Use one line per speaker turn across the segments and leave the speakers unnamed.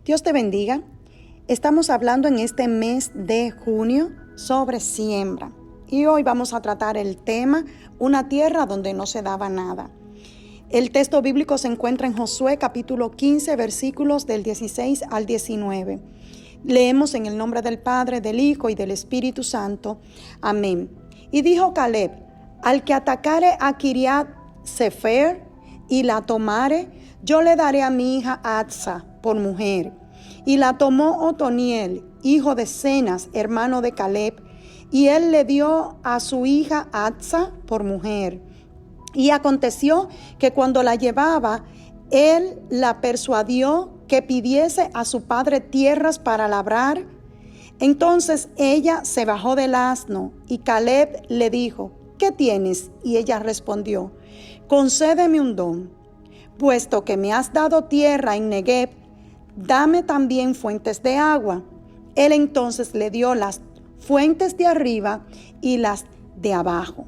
Dios te bendiga. Estamos hablando en este mes de junio sobre siembra. Y hoy vamos a tratar el tema, una tierra donde no se daba nada. El texto bíblico se encuentra en Josué capítulo 15, versículos del 16 al 19. Leemos en el nombre del Padre, del Hijo y del Espíritu Santo. Amén. Y dijo Caleb: al que atacare a Kiriat Sefer y la tomare, yo le daré a mi hija Atsa por mujer. Y la tomó Otoniel, hijo de Cenas, hermano de Caleb, y él le dio a su hija Atsa por mujer. Y aconteció que cuando la llevaba, él la persuadió que pidiese a su padre tierras para labrar. Entonces ella se bajó del asno, y Caleb le dijo: ¿qué tienes? Y ella respondió: concédeme un don, puesto que me has dado tierra en Negev, dame también fuentes de agua. Él entonces le dio las fuentes de arriba y las de abajo.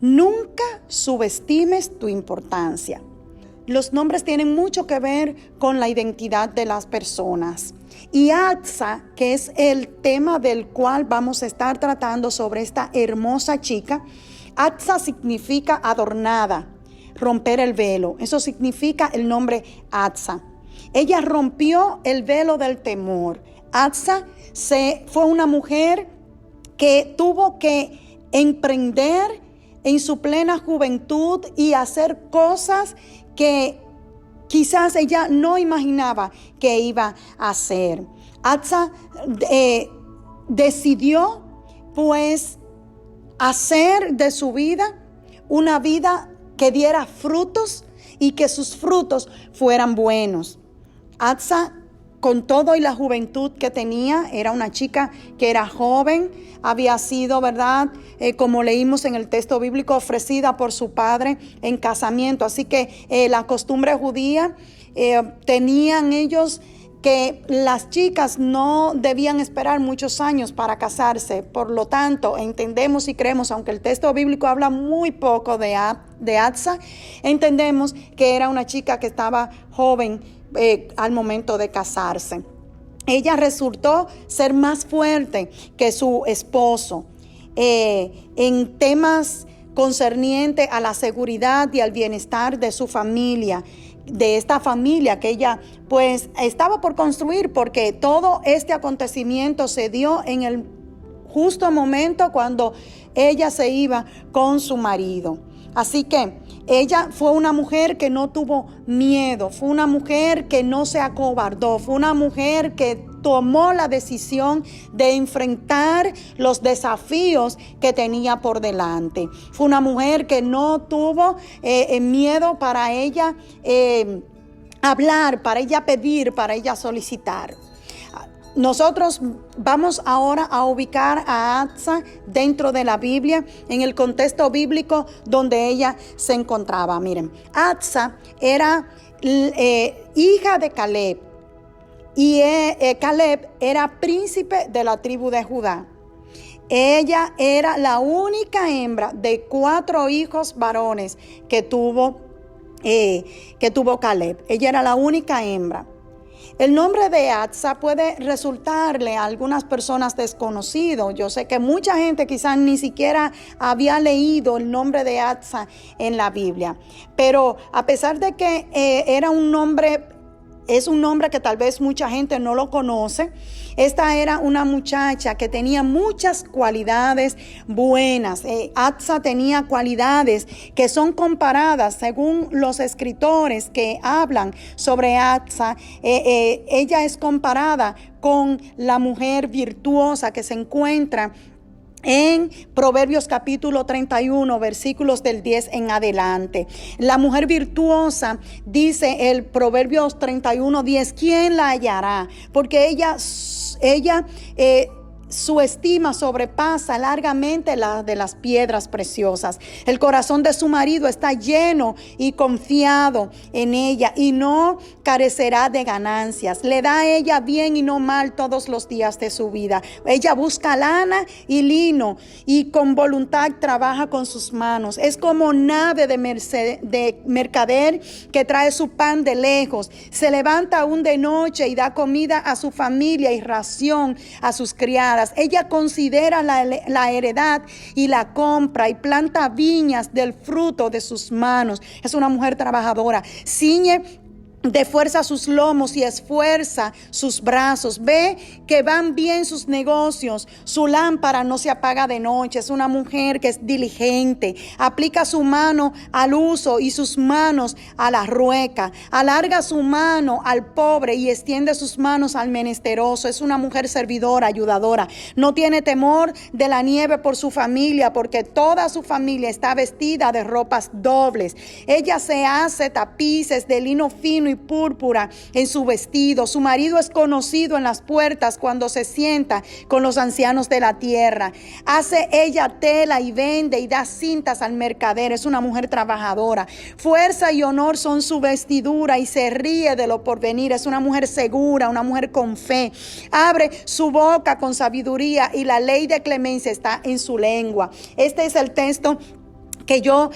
Nunca subestimes tu importancia. Los nombres tienen mucho que ver con la identidad de las personas. Y Atsa, que es el tema del cual vamos a estar tratando sobre esta hermosa chica, Atsa significa adornada, romper el velo. Eso significa el nombre Atsa. Ella rompió el velo del temor. Atsa fue una mujer que tuvo que emprender en su plena juventud y hacer cosas que quizás ella no imaginaba que iba a hacer. Atsa decidió pues hacer de su vida una vida que diera frutos y que sus frutos fueran buenos. Atsa, con todo y la juventud que tenía, era una chica que era joven, había sido, ¿verdad? Como leímos en el texto bíblico, ofrecida por su padre en casamiento. Así que la costumbre judía, tenían ellos que las chicas no debían esperar muchos años para casarse. Por lo tanto, entendemos y creemos, aunque el texto bíblico habla muy poco de Atsa, entendemos que era una chica que estaba joven al momento de casarse. Ella resultó ser más fuerte que su esposo en temas concernientes a la seguridad y al bienestar de su familia, de esta familia que ella pues estaba por construir, porque todo este acontecimiento se dio en el justo momento cuando ella se iba con su marido. Así que ella fue una mujer que no tuvo miedo, fue una mujer que no se acobardó, fue una mujer que tomó la decisión de enfrentar los desafíos que tenía por delante. Fue una mujer que no tuvo miedo para ella hablar, para ella pedir, para ella solicitar. Nosotros vamos ahora a ubicar a Atsa dentro de la Biblia, en el contexto bíblico donde ella se encontraba. Miren, Atsa era hija de Caleb, y Caleb era príncipe de la tribu de Judá. Ella era la única hembra de 4 hijos varones que tuvo Caleb. Ella era la única hembra. El nombre de Atsa puede resultarle a algunas personas desconocido. Yo sé que mucha gente quizás ni siquiera había leído el nombre de Atsa en la Biblia. Pero a pesar de que es un nombre que tal vez mucha gente no lo conoce, esta era una muchacha que tenía muchas cualidades buenas. Atsa tenía cualidades que son comparadas, según los escritores que hablan sobre Atsa, ella es comparada con la mujer virtuosa que se encuentra en Proverbios capítulo 31, versículos del 10 en adelante. La mujer virtuosa, dice el Proverbios 31, 10, ¿quién la hallará? Porque ella su estima sobrepasa largamente la de las piedras preciosas. El corazón de su marido está lleno y confiado en ella y no carecerá de ganancias. Le da a ella bien y no mal todos los días de su vida. Ella busca lana y lino y con voluntad trabaja con sus manos. Es como nave de mercader que trae su pan de lejos. Se levanta aún de noche y da comida a su familia y ración a sus criadas. Ella considera la heredad y la compra y planta viñas del fruto de sus manos. Es una mujer trabajadora. Ciñe de fuerza sus lomos y esfuerza sus brazos. Ve que van bien sus negocios. Su lámpara no se apaga de noche. Es una mujer que es diligente. Aplica su mano al uso y sus manos a la rueca. Alarga su mano al pobre y extiende sus manos al menesteroso. Es una mujer servidora, ayudadora. No tiene temor de la nieve por su familia, porque toda su familia está vestida de ropas dobles. Ella se hace tapices de lino fino y púrpura en su vestido. Su marido es conocido en las puertas cuando se sienta con los ancianos de la tierra. Hace ella tela y vende y da cintas al mercader. Es una mujer trabajadora. Fuerza y honor son su vestidura y se ríe de lo porvenir. Es una mujer segura, una mujer con fe. Abre su boca con sabiduría y la ley de clemencia está en su lengua. Este es el texto que yo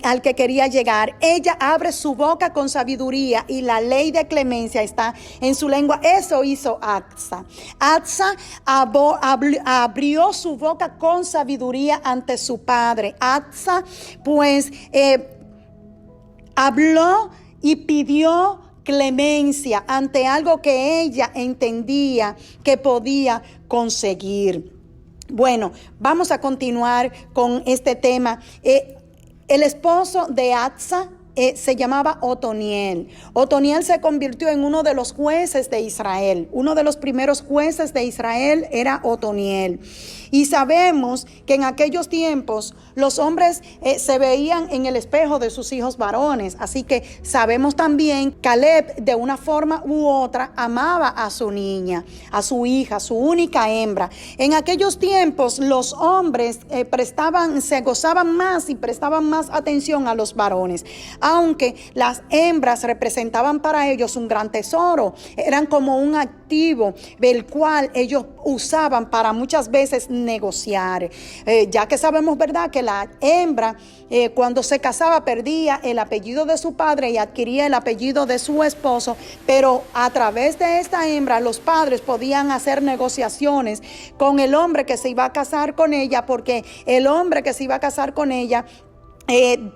al que quería llegar. Ella abre su boca con sabiduría y la ley de clemencia está en su lengua. Eso hizo Atsa. Atsa abrió su boca con sabiduría ante su padre. Atsa pues habló y pidió clemencia ante algo que ella entendía que podía conseguir. Bueno, vamos a continuar con este tema. El esposo de Atsa se llamaba Otoniel. Otoniel se convirtió en uno de los jueces de Israel. Uno de los primeros jueces de Israel era Otoniel. Y sabemos que en aquellos tiempos los hombres se veían en el espejo de sus hijos varones. Así que sabemos también que Caleb de una forma u otra amaba a su niña, a su hija, su única hembra. En aquellos tiempos los hombres se gozaban más y prestaban más atención a los varones. Aunque las hembras representaban para ellos un gran tesoro, eran como un activo del cual ellos usaban para muchas veces negociar. Ya que sabemos, ¿verdad?, que la hembra cuando se casaba perdía el apellido de su padre y adquiría el apellido de su esposo, pero a través de esta hembra los padres podían hacer negociaciones con el hombre que se iba a casar con ella, porque el hombre que se iba a casar con ella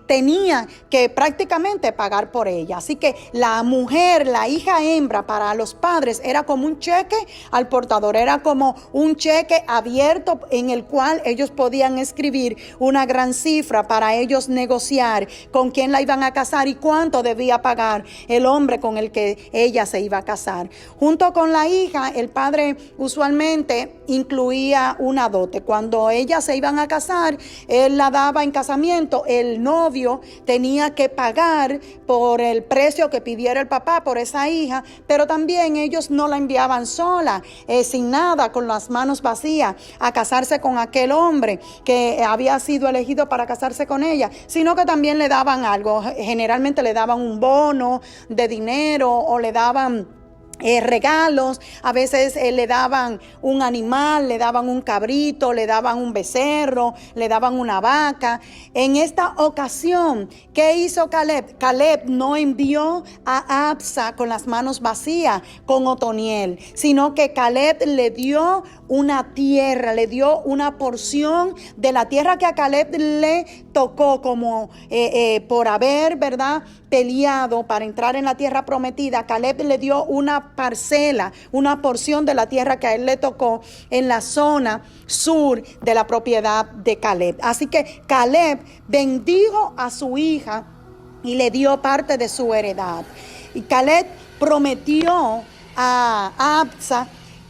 tenía que prácticamente pagar por ella. Así que la mujer, la hija hembra para los padres era como un cheque al portador, era como un cheque abierto en el cual ellos podían escribir una gran cifra para ellos negociar con quién la iban a casar y cuánto debía pagar el hombre con el que ella se iba a casar. Junto con la hija, el padre usualmente incluía una dote. Cuando ellas se iban a casar, él la daba en casamiento. El novio tenía que pagar por el precio que pidiera el papá por esa hija, pero también ellos no la enviaban sola, sin nada, con las manos vacías, a casarse con aquel hombre que había sido elegido para casarse con ella, sino que también le daban algo. Generalmente le daban un bono de dinero o le daban regalos. A veces le daban un animal, le daban un cabrito, le daban un becerro, le daban una vaca. En esta ocasión, ¿qué hizo Caleb? Caleb no envió a Atsa con las manos vacías con Otoniel, sino que Caleb le dio una tierra, le dio una porción de la tierra que a Caleb le tocó como por haber, ¿verdad?, peleado para entrar en la tierra prometida. Caleb le dio una parcela, una porción de la tierra que a él le tocó en la zona sur de la propiedad de Caleb. Así que Caleb bendijo a su hija y le dio parte de su heredad. Y Caleb prometió a Atsa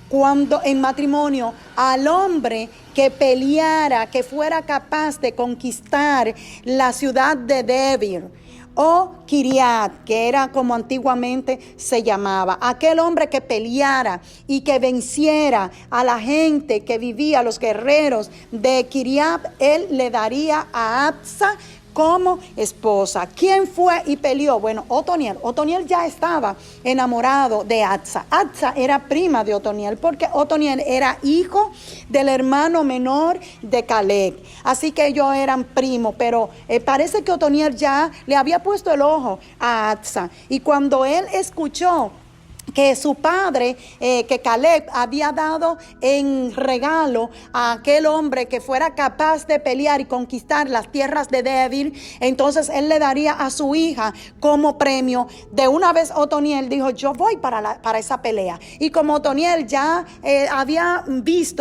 cuando en matrimonio al hombre que peleara, que fuera capaz de conquistar la ciudad de Debir. o Kiriat, que era como antiguamente se llamaba. Aquel hombre que peleara y que venciera a la gente que vivía, los guerreros de Kiriat, él le daría a Atsa como esposa. ¿Quién fue y peleó? Bueno, Otoniel. Otoniel ya estaba enamorado de Atsa. Atsa era prima de Otoniel porque Otoniel era hijo del hermano menor de Caleb. Así que ellos eran primos, pero parece que Otoniel ya le había puesto el ojo a Atsa. Y cuando él escuchó que su padre, que Caleb había dado en regalo a aquel hombre que fuera capaz de pelear y conquistar las tierras de David, entonces él le daría a su hija como premio. De una vez Otoniel dijo, yo voy para esa pelea. Y como Otoniel ya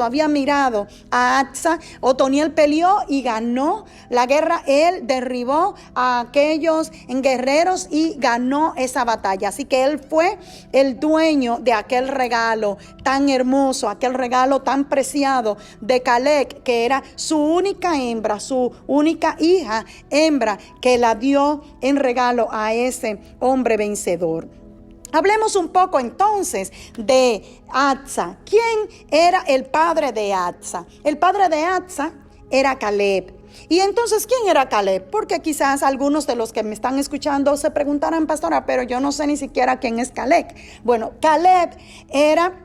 había mirado a Atsa, Otoniel peleó y ganó la guerra. Él derribó a aquellos guerreros y ganó esa batalla. Así que él fue el dueño de aquel regalo tan hermoso, aquel regalo tan preciado de Caleb, que era su única hembra, su única hija hembra, que la dio en regalo a ese hombre vencedor. Hablemos un poco entonces de Atsa. ¿Quién era el padre de Atsa? El padre de Atsa era Caleb. Y entonces, ¿quién era Caleb? Porque quizás algunos de los que me están escuchando se preguntarán, pastora, pero yo no sé ni siquiera quién es Caleb. Bueno, Caleb era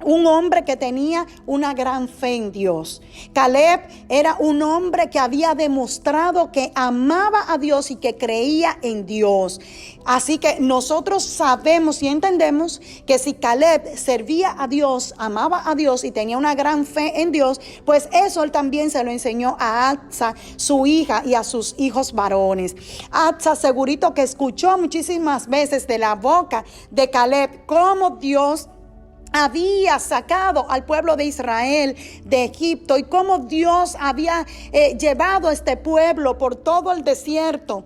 un hombre que tenía una gran fe en Dios. Caleb era un hombre que había demostrado que amaba a Dios y que creía en Dios. Así que nosotros sabemos y entendemos que si Caleb servía a Dios, amaba a Dios y tenía una gran fe en Dios, pues eso él también se lo enseñó a Atsa, su hija, y a sus hijos varones. Atsa segurito que escuchó muchísimas veces de la boca de Caleb cómo Dios había sacado al pueblo de Israel de Egipto y cómo Dios había llevado a este pueblo por todo el desierto,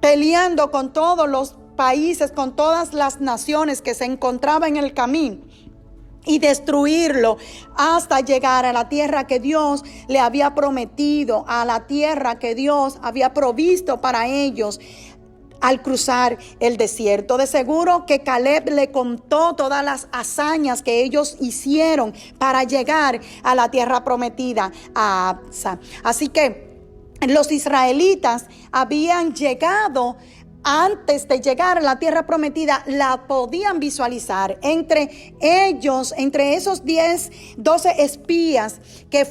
peleando con todos los países, con todas las naciones que se encontraban en el camino, y destruirlo hasta llegar a la tierra que Dios le había prometido, a la tierra que Dios había provisto para ellos al cruzar el desierto. De seguro que Caleb le contó todas las hazañas que ellos hicieron para llegar a la tierra prometida a Atsa. Así que los israelitas habían llegado. Antes de llegar a la tierra prometida, la podían visualizar. Entre ellos, entre esos 12 espías que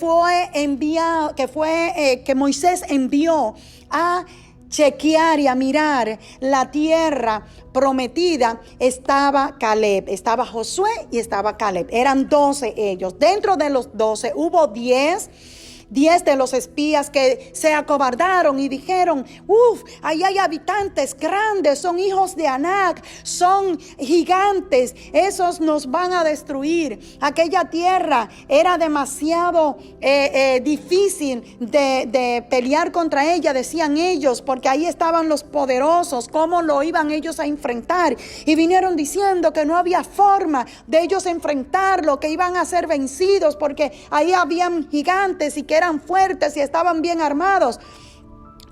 Moisés envió a chequear y a mirar la tierra prometida, estaba Caleb, estaba Josué y estaba Caleb. Eran 12 ellos. Dentro de los 12 hubo 10 de los espías que se acobardaron y dijeron, ahí hay habitantes grandes, son hijos de Anac, son gigantes, esos nos van a destruir. Aquella tierra era demasiado difícil de pelear contra ella, decían ellos, porque ahí estaban los poderosos. ¿Cómo lo iban ellos a enfrentar? Y vinieron diciendo que no había forma de ellos enfrentarlo, que iban a ser vencidos porque ahí habían gigantes y que eran fuertes y estaban bien armados.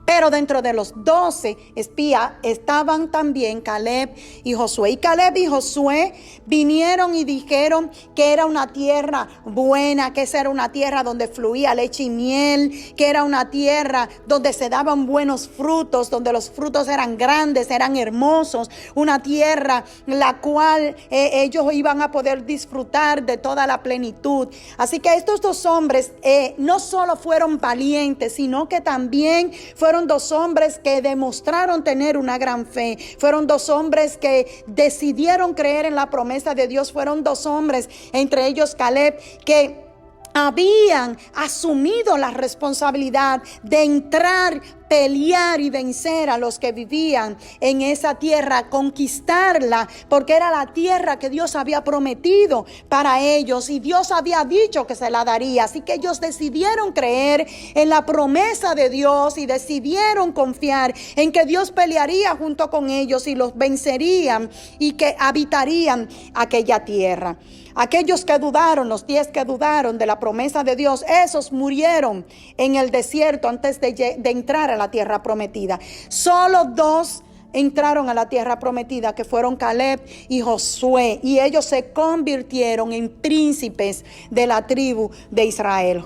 Pero dentro de los 12 espías estaban también Caleb y Josué. Y Caleb y Josué vinieron y dijeron que era una tierra buena, que esa era una tierra donde fluía leche y miel, que era una tierra donde se daban buenos frutos, donde los frutos eran grandes, eran hermosos. Una tierra la cual ellos iban a poder disfrutar de toda la plenitud. Así que estos dos hombres no solo fueron valientes, sino que también fueron dos hombres que demostraron tener una gran fe. Fueron dos hombres que decidieron creer en la promesa de Dios. Fueron dos hombres, entre ellos Caleb, que habían asumido la responsabilidad de entrar, pelear y vencer a los que vivían en esa tierra, conquistarla, porque era la tierra que Dios había prometido para ellos y Dios había dicho que se la daría. Así que ellos decidieron creer en la promesa de Dios y decidieron confiar en que Dios pelearía junto con ellos y los vencerían y que habitarían aquella tierra. Aquellos que dudaron, los 10 que dudaron de la promesa de Dios, esos murieron en el desierto antes de entrar a la tierra prometida. Solo 2 entraron a la tierra prometida, que fueron Caleb y Josué, y ellos se convirtieron en príncipes de la tribu de Israel.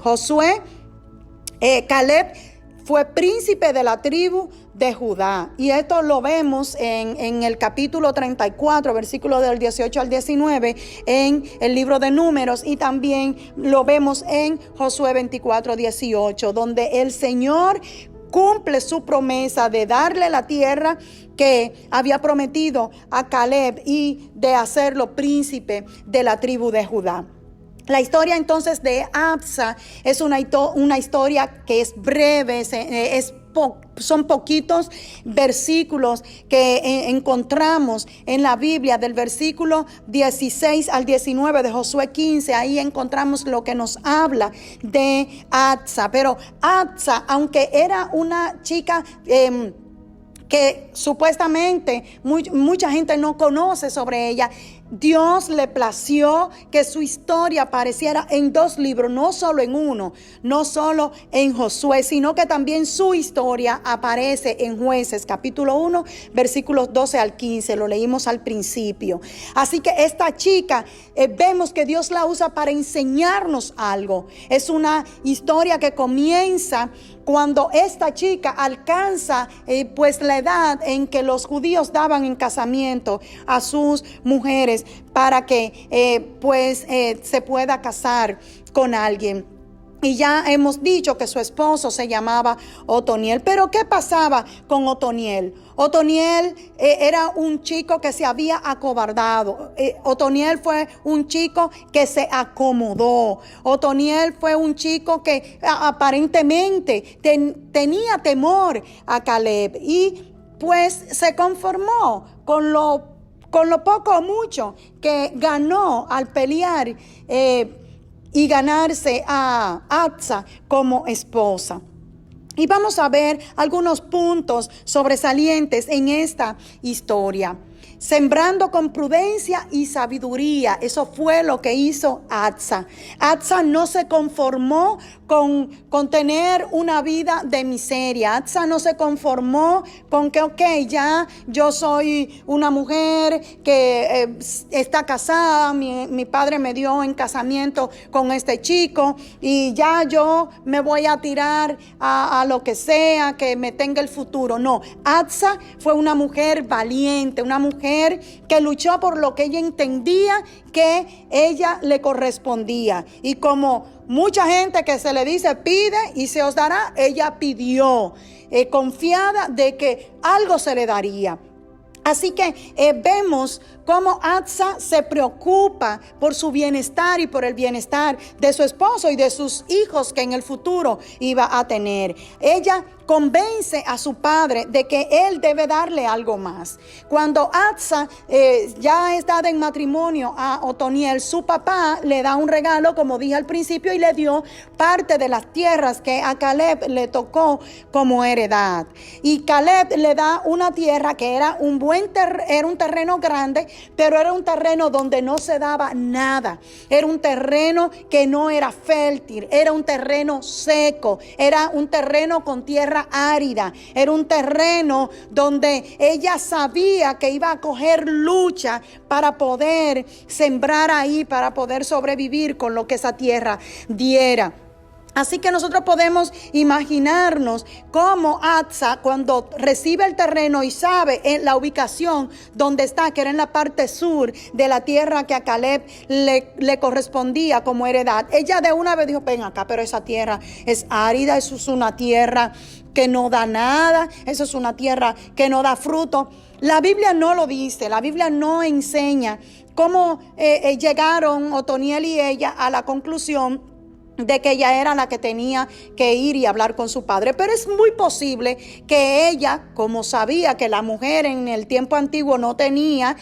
Caleb fue príncipe de la tribu de Judá. Y esto lo vemos en el capítulo 34, versículos del 18 al 19, en el libro de Números. Y también lo vemos en Josué 24, 18, donde el Señor cumple su promesa de darle la tierra que había prometido a Caleb y de hacerlo príncipe de la tribu de Judá. La historia entonces de Asa es una historia que es breve, son poquitos versículos que encontramos en la Biblia, del versículo 16 al 19 de Josué 15. Ahí encontramos lo que nos habla de Asa. Pero Asa, aunque era una chica que supuestamente mucha gente no conoce sobre ella, Dios le plació que su historia apareciera en 2 libros, no solo en uno, no solo en Josué, sino que también su historia aparece en Jueces, capítulo 1, versículos 12 al 15, lo leímos al principio. Así que esta chica, vemos que Dios la usa para enseñarnos algo. Es una historia que comienza cuando esta chica alcanza pues la edad en que los judíos daban en casamiento a sus mujeres para que se pueda casar con alguien. Y ya hemos dicho que su esposo se llamaba Otoniel. Pero ¿qué pasaba con Otoniel? Otoniel era un chico que se había acobardado. Otoniel fue un chico que se acomodó. Otoniel fue un chico que aparentemente tenía temor a Caleb. Y pues se conformó con lo poco o mucho que ganó al pelear y ganarse a Asa como esposa. Y vamos a ver algunos puntos sobresalientes en esta historia. Sembrando con prudencia y sabiduría. Eso fue lo que hizo Asa. Asa no se conformó con tener una vida de miseria. Asa no se conformó con que ya yo soy una mujer que está casada, mi padre me dio en casamiento con este chico y ya yo me voy a tirar a lo que sea que me tenga el futuro. No, Asa fue una mujer valiente, una mujer que luchó por lo que ella entendía que ella le correspondía. Y como mucha gente que se le dice pide y se os dará, ella pidió, confiada de que algo se le daría. Así que vemos cómo Asa se preocupa por su bienestar y por el bienestar de su esposo y de sus hijos que en el futuro iba a tener. Ella convence a su padre de que él debe darle algo más. Cuando Asa ya está en matrimonio a Otoniel, su papá le da un regalo, como dije al principio, y le dio parte de las tierras que a Caleb le tocó como heredad. Y Caleb le da una tierra que era un terreno grande, pero era un terreno donde no se daba nada. Era un terreno que no era fértil, era un terreno seco, era un terreno con tierra árida, era un terreno donde ella sabía que iba a coger lucha para poder sembrar ahí, para poder sobrevivir con lo que esa tierra diera. Así que nosotros podemos imaginarnos cómo Asa, cuando recibe el terreno y sabe en la ubicación donde está, que era en la parte sur de la tierra que a Caleb le correspondía como heredad, ella de una vez dijo: ven acá, pero esa tierra es árida, eso es una tierra que no da nada, eso es una tierra que no da fruto. La Biblia no lo dice, la Biblia no enseña cómo llegaron Otoniel y ella a la conclusión de que ella era la que tenía que ir y hablar con su padre. Pero es muy posible que ella, como sabía que la mujer en el tiempo antiguo no tenía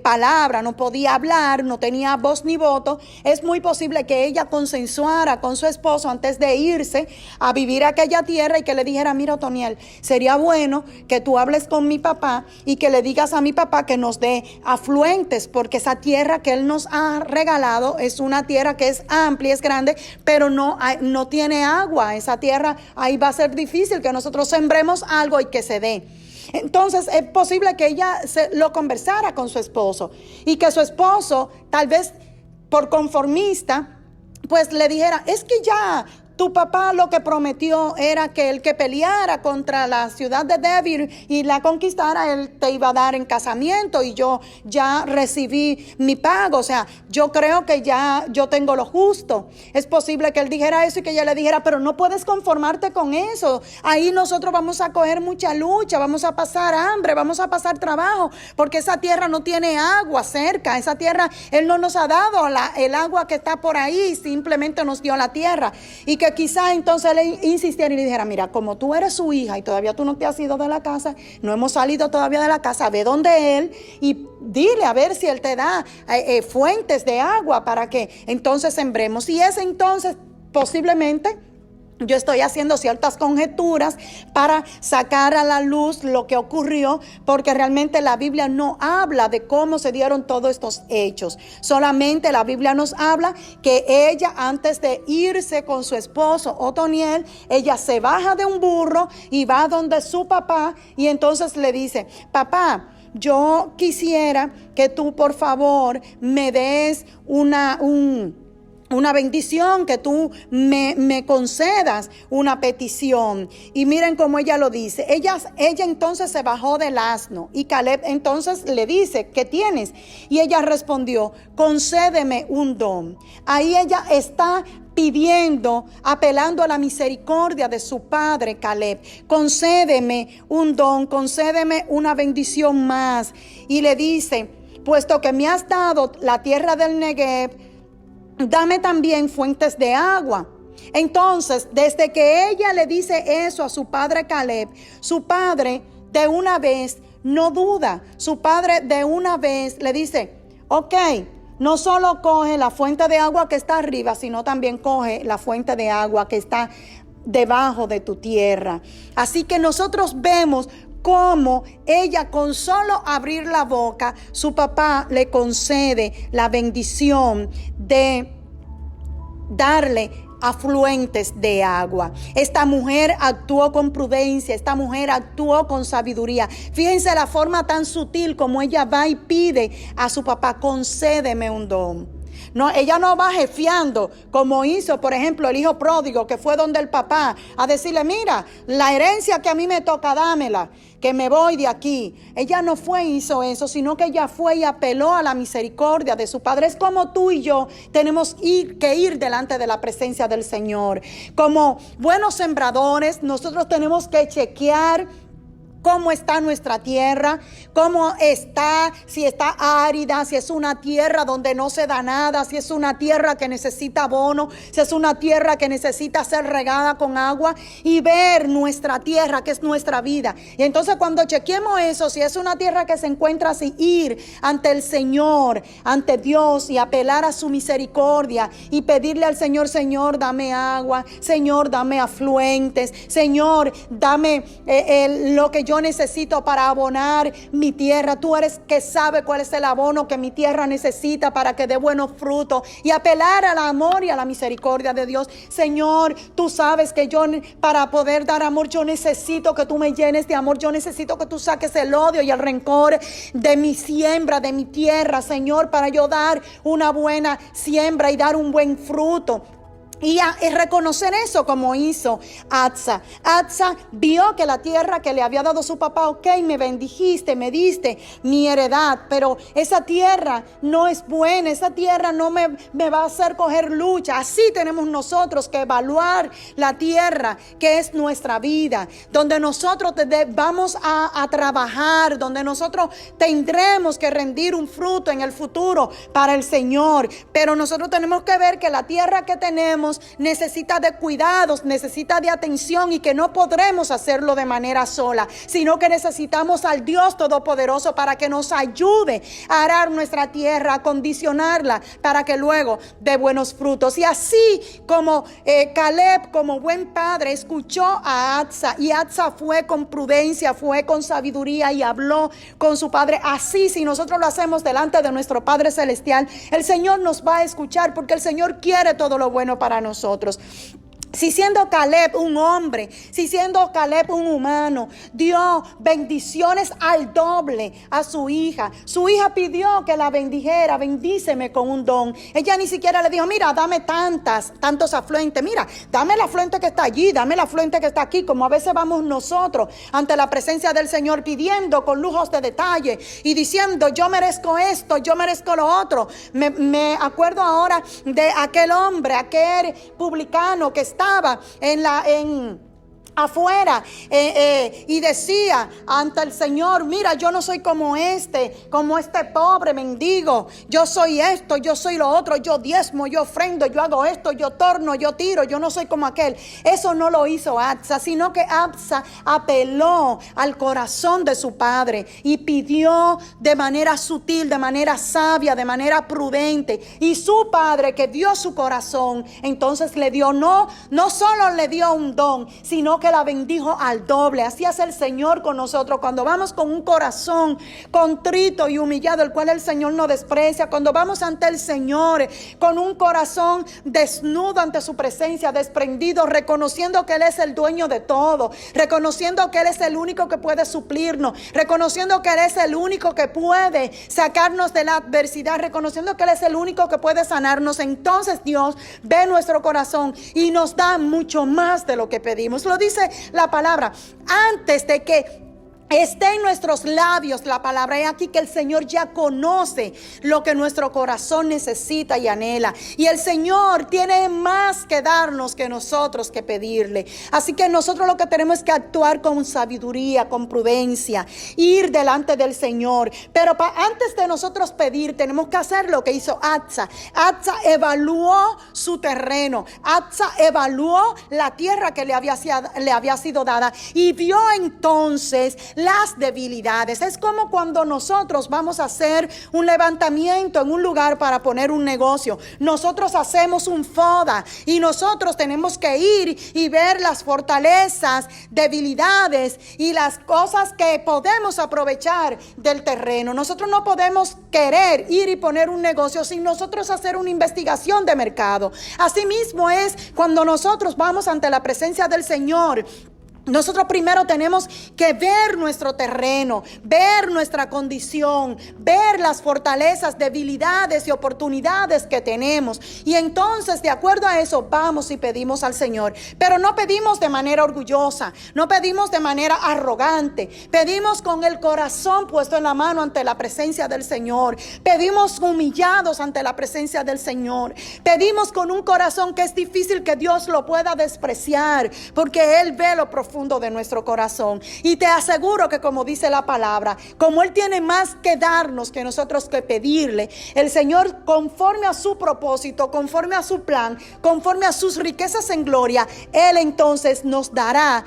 palabra, no podía hablar, no tenía voz ni voto, es muy posible que ella consensuara con su esposo antes de irse a vivir a aquella tierra y que le dijera: mira, Otoniel, sería bueno que tú hables con mi papá y que le digas a mi papá que nos dé afluentes, porque esa tierra que él nos ha regalado es una tierra que es amplia, es grande, pero no tiene agua. Esa tierra, ahí va a ser difícil que nosotros sembremos algo y que se dé. Entonces es posible que ella lo conversara con su esposo y que su esposo, tal vez por conformista, pues le dijera: es que ya tu papá lo que prometió era que el que peleara contra la ciudad de Debir y la conquistara, él te iba a dar en casamiento, y yo ya recibí mi pago. O sea, yo creo que ya yo tengo lo justo. Es posible que él dijera eso y que ella le dijera: pero no puedes conformarte con eso. Ahí nosotros vamos a coger mucha lucha, vamos a pasar hambre, vamos a pasar trabajo, porque esa tierra no tiene agua cerca. Esa tierra, él no nos ha dado el agua que está por ahí, simplemente nos dio la tierra. Y que quizá entonces él insistiera y le dijera: mira, como tú eres su hija y todavía tú no te has ido de la casa, no hemos salido todavía de la casa, ve donde él y dile a ver si él te da fuentes de agua para que entonces sembremos. Y es entonces posiblemente, yo estoy haciendo ciertas conjeturas para sacar a la luz lo que ocurrió, porque realmente la Biblia no habla de cómo se dieron todos estos hechos. Solamente la Biblia nos habla que ella, antes de irse con su esposo Otoniel, ella se baja de un burro y va donde su papá, y entonces le dice: papá, yo quisiera que tú por favor me des una bendición, que tú me concedas una petición. Y miren cómo ella lo dice. Ella entonces se bajó del asno y Caleb entonces le dice: ¿qué tienes? Y ella respondió: concédeme un don. Ahí ella está pidiendo, apelando a la misericordia de su padre Caleb. Concédeme un don, concédeme una bendición más. Y le dice: puesto que me has dado la tierra del Negev, dame también fuentes de agua. Entonces, desde que ella le dice eso a su padre Caleb, su padre de una vez no duda. Su padre de una vez le dice: ok, no solo coge la fuente de agua que está arriba, sino también coge la fuente de agua que está debajo de tu tierra. Así que nosotros vemos cómo ella, con solo abrir la boca, su papá le concede la bendición de darle afluentes de agua. Esta mujer actuó con prudencia, esta mujer actuó con sabiduría. Fíjense la forma tan sutil como ella va y pide a su papá: concédeme un don. No, ella no va jefiando como hizo, por ejemplo, el hijo pródigo, que fue donde el papá a decirle: mira, la herencia que a mí me toca, dámela, que me voy de aquí. Ella no fue y hizo eso, sino que ella fue y apeló a la misericordia de su padre. Es como tú y yo tenemos que ir delante de la presencia del Señor. Como buenos sembradores, nosotros tenemos que chequear cómo está nuestra tierra, cómo está, si está árida, si es una tierra donde no se da nada, si es una tierra que necesita abono, si es una tierra que necesita ser regada con agua, y ver nuestra tierra, que es nuestra vida. Y entonces cuando chequemos eso, si es una tierra que se encuentra así, ir ante el Señor, ante Dios, y apelar a su misericordia y pedirle al Señor: Señor, dame agua, Señor, dame afluentes, Señor, dame lo que yo necesito para abonar mi tierra. Tú eres que sabe cuál es el abono que mi tierra necesita para que dé buenos frutos, y apelar al amor y a la misericordia de Dios. Señor, tú sabes que yo, para poder dar amor, yo necesito que tú me llenes de amor. Yo necesito que tú saques el odio y el rencor de mi siembra, de mi tierra, Señor, para yo dar una buena siembra y dar un buen fruto. Y reconocer eso, como hizo Atsa. Atsa vio que la tierra que le había dado su papá: ok, me bendijiste, me diste mi heredad, pero esa tierra no es buena, esa tierra no me va a hacer coger lucha. Así tenemos nosotros que evaluar la tierra que es nuestra vida, donde nosotros vamos a trabajar, donde nosotros tendremos que rendir un fruto en el futuro para el Señor. Pero nosotros tenemos que ver que la tierra que tenemos necesita de cuidados, necesita de atención, y que no podremos hacerlo de manera sola, sino que necesitamos al Dios Todopoderoso para que nos ayude a arar nuestra tierra, a condicionarla para que luego dé buenos frutos. Y así como Caleb, como buen padre, escuchó a Atsa, y Atsa fue con prudencia, fue con sabiduría y habló con su padre. Así, si nosotros lo hacemos delante de nuestro Padre Celestial, el Señor nos va a escuchar, porque el Señor quiere todo lo bueno para para nosotros. Si siendo Caleb un hombre, si siendo Caleb un humano, dio bendiciones al doble a su hija pidió que la bendijera, bendíceme con un don. Ella ni siquiera le dijo, mira, dame tantos afluentes, mira, dame el afluente que está allí, dame el afluente que está aquí, como a veces vamos nosotros ante la presencia del Señor pidiendo con lujos de detalle y diciendo, yo merezco esto, yo merezco lo otro. Me acuerdo ahora de aquel hombre, aquel publicano que estaba afuera y decía ante el Señor, mira, yo no soy como este pobre mendigo, yo soy esto, yo soy lo otro, yo diezmo, yo ofrendo, yo hago esto, yo torno, yo tiro, yo no soy como aquel. Eso no lo hizo Asa, sino que Asa apeló al corazón de su padre y pidió de manera sutil, de manera sabia, de manera prudente, y su padre, que dio su corazón, entonces le dio, no solo le dio un don, sino que la bendijo al doble. Así hace el Señor con nosotros cuando vamos con un corazón contrito y humillado, el cual el Señor no desprecia. Cuando vamos ante el Señor con un corazón desnudo ante su presencia, desprendido, reconociendo que Él es el dueño de todo, reconociendo que Él es el único que puede suplirnos, reconociendo que Él es el único que puede sacarnos de la adversidad, reconociendo que Él es el único que puede sanarnos. Entonces Dios ve nuestro corazón y nos da mucho más de lo que pedimos. Lo dice la palabra, antes de que esté en nuestros labios la palabra. Es aquí que el Señor ya conoce lo que nuestro corazón necesita y anhela. Y el Señor tiene más que darnos que nosotros que pedirle. Así que nosotros lo que tenemos es que actuar con sabiduría, con prudencia, ir delante del Señor. Pero antes de nosotros pedir, tenemos que hacer lo que hizo Asa. Asa evaluó su terreno. Asa evaluó la tierra que le había sido dada y vio entonces las debilidades. Es como cuando nosotros vamos a hacer un levantamiento en un lugar para poner un negocio. Nosotros hacemos un FODA y nosotros tenemos que ir y ver las fortalezas, debilidades y las cosas que podemos aprovechar del terreno. Nosotros no podemos querer ir y poner un negocio sin nosotros hacer una investigación de mercado. Asimismo es cuando nosotros vamos ante la presencia del Señor. Nosotros primero tenemos que ver nuestro terreno, ver nuestra condición, ver las fortalezas, debilidades y oportunidades que tenemos. Y entonces, de acuerdo a eso, vamos y pedimos al Señor. Pero no pedimos de manera orgullosa, no pedimos de manera arrogante. Pedimos con el corazón puesto en la mano ante la presencia del Señor. Pedimos humillados ante la presencia del Señor. Pedimos con un corazón que es difícil que Dios lo pueda despreciar, porque Él ve lo profundo de nuestro corazón. Y te aseguro que, como dice la palabra, como Él tiene más que darnos que nosotros que pedirle, el Señor, conforme a su propósito, conforme a su plan, conforme a sus riquezas en gloria, Él entonces nos dará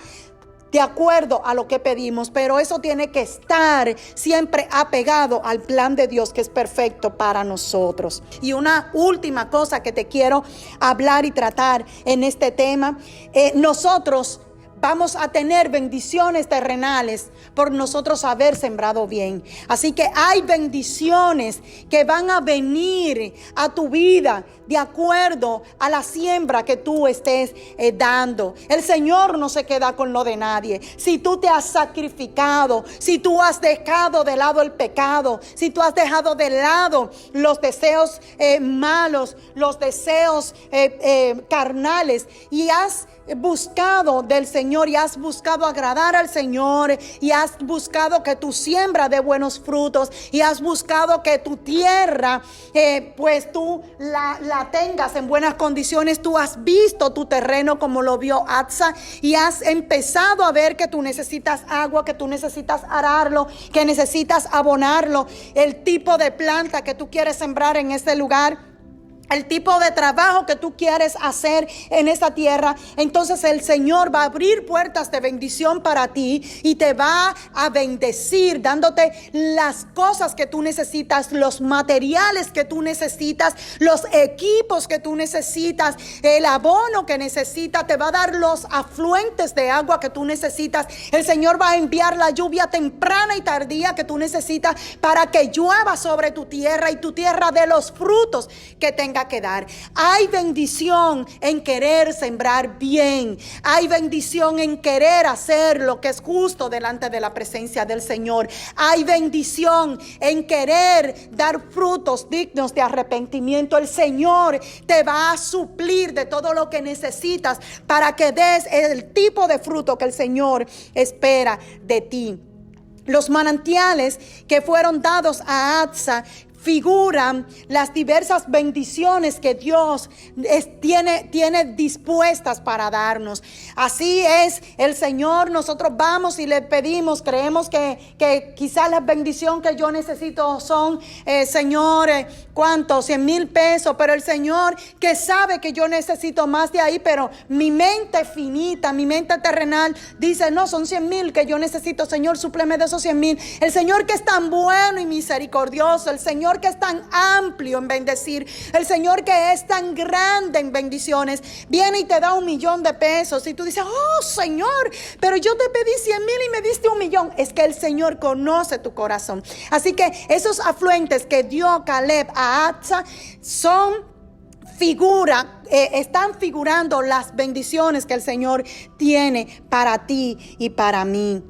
de acuerdo a lo que pedimos. Pero eso tiene que estar siempre apegado al plan de Dios, que es perfecto para nosotros. Y una última cosa que te quiero hablar y tratar en este tema, nosotros vamos a tener bendiciones terrenales por nosotros haber sembrado bien. Así que hay bendiciones que van a venir a tu vida de acuerdo a la siembra que tú estés dando. El Señor no se queda con lo de nadie. Si tú te has sacrificado, si tú has dejado de lado el pecado, si tú has dejado de lado los deseos malos, los deseos carnales, y has buscado del Señor y has buscado agradar al Señor y has buscado que tu siembra dé buenos frutos y has buscado que tu tierra pues tú la tengas en buenas condiciones. Tú has visto tu terreno como lo vio Asa y has empezado a ver que tú necesitas agua, que tú necesitas ararlo, que necesitas abonarlo, el tipo de planta que tú quieres sembrar en este lugar, el tipo de trabajo que tú quieres hacer en esa tierra. Entonces el Señor va a abrir puertas de bendición para ti y te va a bendecir, dándote las cosas que tú necesitas, los materiales que tú necesitas, los equipos que tú necesitas, el abono que necesitas. Te va a dar los afluentes de agua que tú necesitas. El Señor va a enviar la lluvia temprana y tardía que tú necesitas para que llueva sobre tu tierra y tu tierra dé los frutos que tenga tenga que dar. Hay bendición en querer sembrar bien. Hay bendición en querer hacer lo que es justo delante de la presencia del Señor. Hay bendición en querer dar frutos dignos de arrepentimiento. El Señor te va a suplir de todo lo que necesitas para que des el tipo de fruto que el Señor espera de ti. Los manantiales que fueron dados a Asa figuran las diversas bendiciones que Dios tiene dispuestas para darnos. Así es el Señor. Nosotros vamos y le pedimos, creemos que quizás la bendición que yo necesito son, Señor, ¿cuánto? 100,000 pesos, pero el Señor que sabe que yo necesito más de ahí, pero mi mente finita, mi mente terrenal dice, no, son 100,000 que yo necesito, Señor, súpleme de esos 100,000. El Señor que es tan bueno y misericordioso, el Señor que es tan amplio en bendecir, el Señor que es tan grande en bendiciones, viene y te da 1,000,000 de pesos y tú dices, oh Señor, pero yo te pedí 100,000 y me diste 1,000,000. Es que el Señor conoce tu corazón. Así que esos afluentes que dio Caleb a Asa están figurando las bendiciones que el Señor tiene para ti y para mí.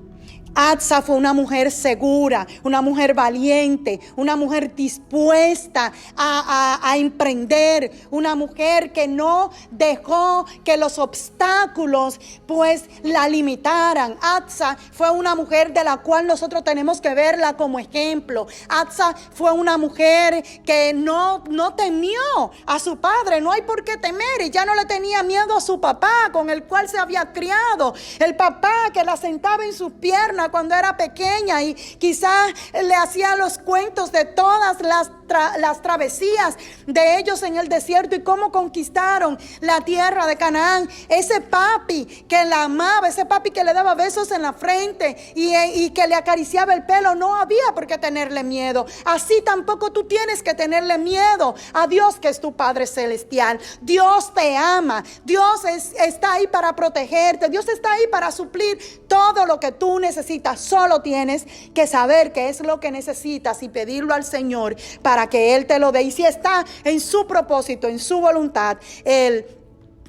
Asa fue una mujer segura, una mujer valiente, una mujer dispuesta a emprender, una mujer que no dejó que los obstáculos pues la limitaran. Asa fue una mujer de la cual nosotros tenemos que verla como ejemplo. Asa fue una mujer que no temió a su padre, no hay por qué temer, y ya no le tenía miedo a su papá con el cual se había criado, el papá que la sentaba en sus piernas cuando era pequeña y quizás le hacía los cuentos de todas las travesías de ellos en el desierto y cómo conquistaron la tierra de Canaán. Ese papi que la amaba, ese papi que le daba besos en la frente y que le acariciaba el pelo, no había por qué tenerle miedo. Así tampoco tú tienes que tenerle miedo a Dios, que es tu Padre Celestial. Dios te ama, Dios está ahí para protegerte, Dios está ahí para suplir todo lo que tú necesitas. Solo tienes que saber qué es lo que necesitas y pedirlo al Señor para que Él te lo dé. Y si está en su propósito, en su voluntad, Él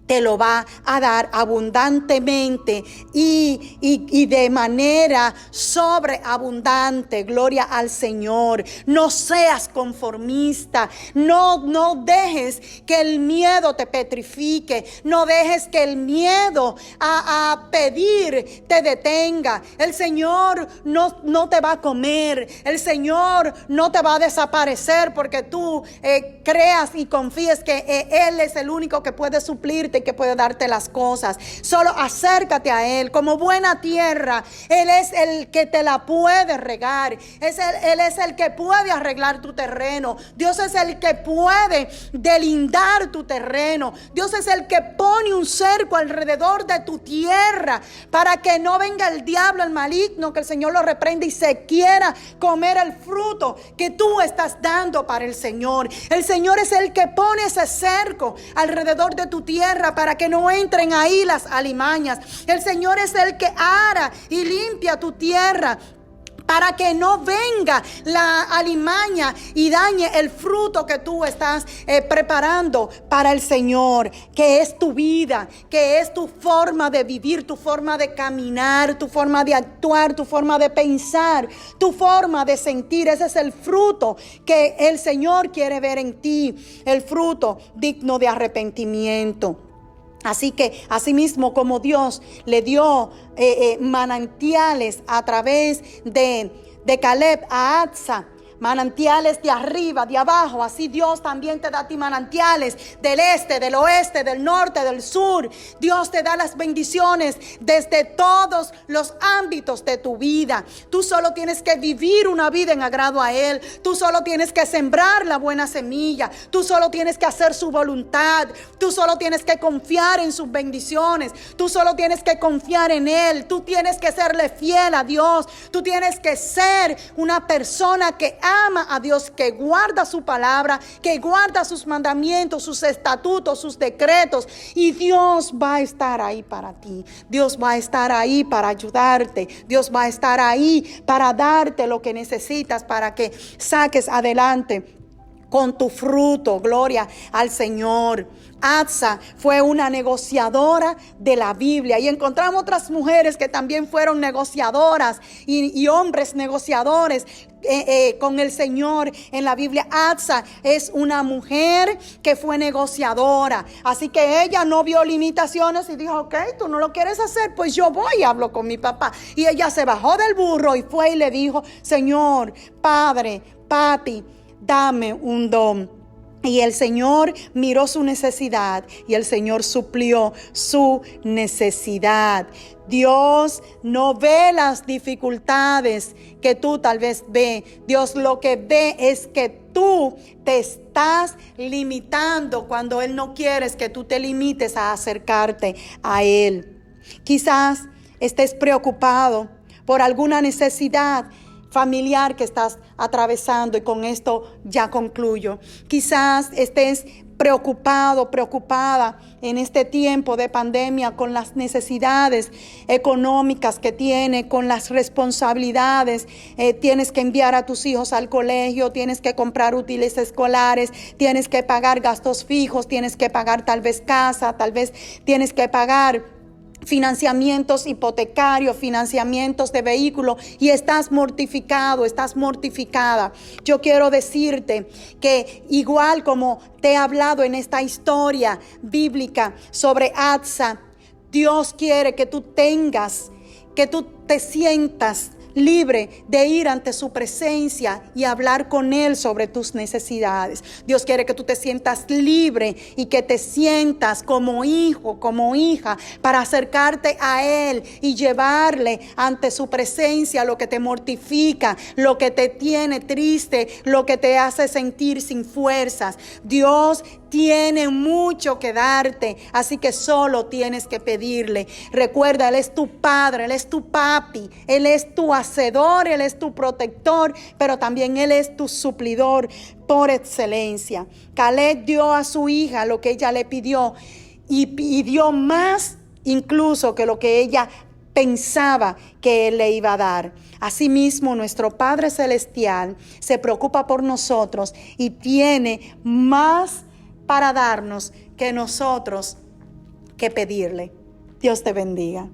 te lo va a dar abundantemente y de manera sobreabundante. Gloria al Señor. No seas conformista. No dejes que el miedo te petrifique. No dejes que el miedo a pedir te detenga. El Señor no te va a comer. El Señor no te va a desaparecer porque tú creas y confíes que Él es el único que puede suplirte, que puede darte las cosas. Solo acércate a Él como buena tierra. Él es el que te la puede regar. Él es el que puede arreglar tu terreno. Dios es el que puede delindar tu terreno. Dios es el que pone un cerco alrededor de tu tierra para que no venga el diablo, el maligno, que el Señor lo reprenda y se quiera comer el fruto que tú estás dando para el Señor. El Señor es el que pone ese cerco alrededor de tu tierra para que no entren ahí las alimañas. El Señor es el que ara y limpia tu tierra para que no venga la alimaña y dañe el fruto que tú estás preparando para el Señor, que es tu vida, que es tu forma de vivir, tu forma de caminar, tu forma de actuar, tu forma de pensar, tu forma de sentir. Ese es el fruto que el Señor quiere ver en ti, el fruto digno de arrepentimiento. Así que, asimismo, como Dios le dio manantiales a través de Caleb a Asa, manantiales de arriba, de abajo, así Dios también te da a ti manantiales del este, del oeste, del norte, del sur. Dios te da las bendiciones desde todos los ámbitos de tu vida. Tú solo tienes que vivir una vida en agrado a Él. Tú solo tienes que sembrar la buena semilla. Tú solo tienes que hacer su voluntad. Tú solo tienes que confiar en sus bendiciones. Tú solo tienes que confiar en Él. Tú tienes que serle fiel a Dios. Tú tienes que ser una persona que ama a Dios, que guarda su palabra, que guarda sus mandamientos, sus estatutos, sus decretos, y Dios va a estar ahí para ti. Dios va a estar ahí para ayudarte. Dios va a estar ahí para darte lo que necesitas para que saques adelante con tu fruto. Gloria al Señor. Atsa fue una negociadora de la Biblia, y encontramos otras mujeres que también fueron negociadoras y hombres negociadores con el Señor en la Biblia. Atsa es una mujer que fue negociadora, así que ella no vio limitaciones y dijo: ok, tú no lo quieres hacer, pues yo voy y hablo con mi papá. Y ella se bajó del burro y fue y le dijo: Señor, Padre, Papi, dame un don. Y el Señor miró su necesidad y el Señor suplió su necesidad. Dios no ve las dificultades que tú tal vez ves. Dios lo que ve es que tú te estás limitando cuando Él no quiere que tú te limites a acercarte a Él. Quizás estés preocupado por alguna necesidad familiar que estás atravesando, y con esto ya concluyo. Quizás estés preocupada en este tiempo de pandemia con las necesidades económicas que tiene, con las responsabilidades. Tienes que enviar a tus hijos al colegio, tienes que comprar útiles escolares, tienes que pagar gastos fijos, tienes que pagar tal vez casa, tal vez tienes que pagar financiamientos hipotecarios, financiamientos de vehículos, y estás mortificado, estás mortificada. Yo quiero decirte que igual como te he hablado en esta historia bíblica sobre Atsa, Dios quiere que tú te sientas libre de ir ante su presencia y hablar con Él sobre tus necesidades. Dios quiere que tú te sientas libre y que te sientas como hijo, como hija, para acercarte a Él y llevarle ante su presencia lo que te mortifica, lo que te tiene triste, lo que te hace sentir sin fuerzas. Dios tiene mucho que darte, así que solo tienes que pedirle. Recuerda, Él es tu Padre, Él es tu papi, Él es tu hacedor, Él es tu protector, pero también Él es tu suplidor por excelencia. Caleb dio a su hija lo que ella le pidió, y pidió más incluso que lo que ella pensaba que Él le iba a dar. Asimismo, nuestro Padre Celestial se preocupa por nosotros y tiene más para darnos que nosotros que pedirle. Dios te bendiga.